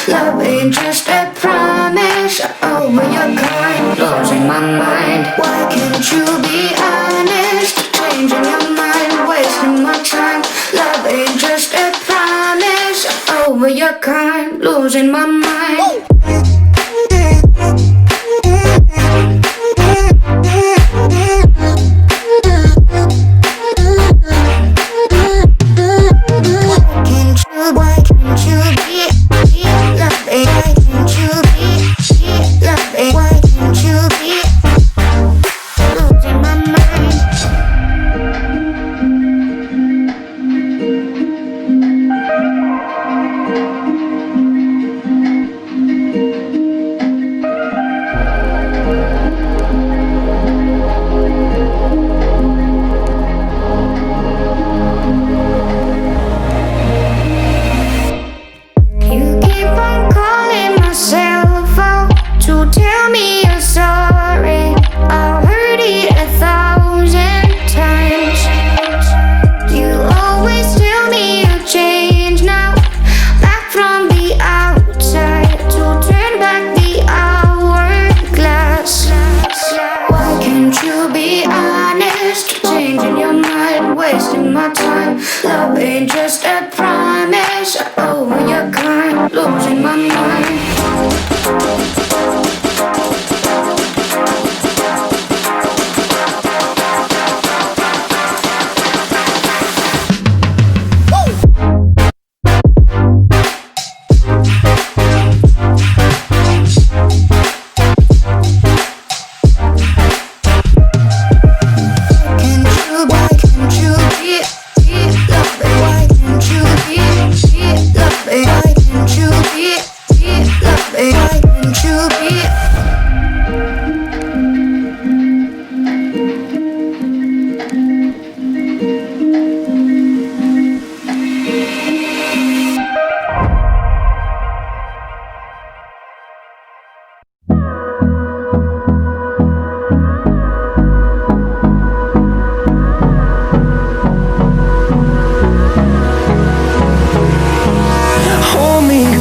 Love ain't just a promise. Over your kind, losing my mind. Why can't you be honest? Changing your mind, wasting my time. Love ain't just a promise. Over your kind, losing my mind. Wasting my time. Love ain't just a promise. Over your kind, losing my mind.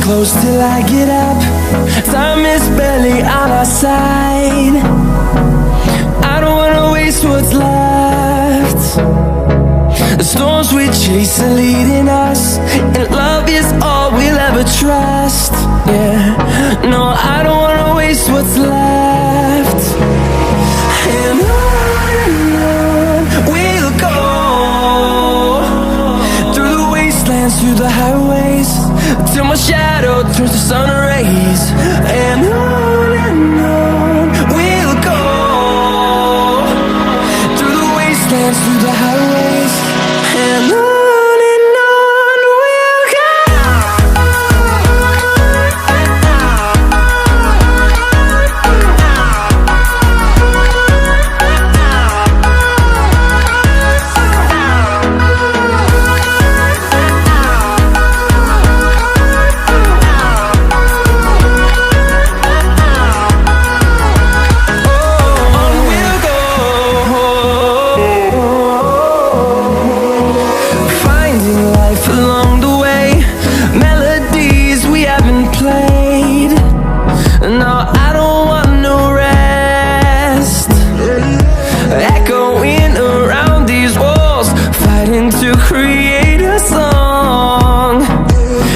Close till I get up. Time is barely on our side. I don't wanna waste what's left. The storms we chase are leading us, and love is all we'll ever trust. Yeah, no, I don't wanna waste what's left. And on we'll go, through the wastelands, through the highways, till my shadow turns to sun rays. And on we'll go, through the wastelands, through the highways, and on we'll go. To create a song,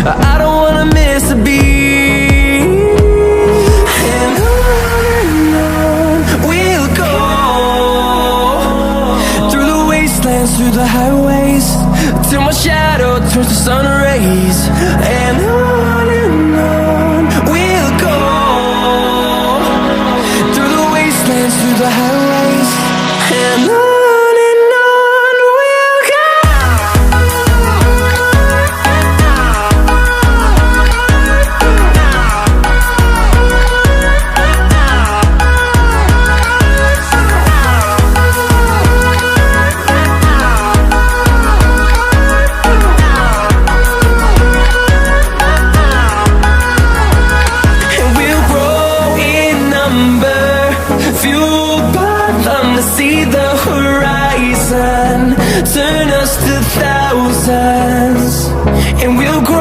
I don't wanna miss a beat. And on we'll go, through the wastelands, through the highways, till my shadow turns to sun rays. And on we'll go, through the wastelands, through the highways, and on. See the horizon turn us to thousands, and we'll grow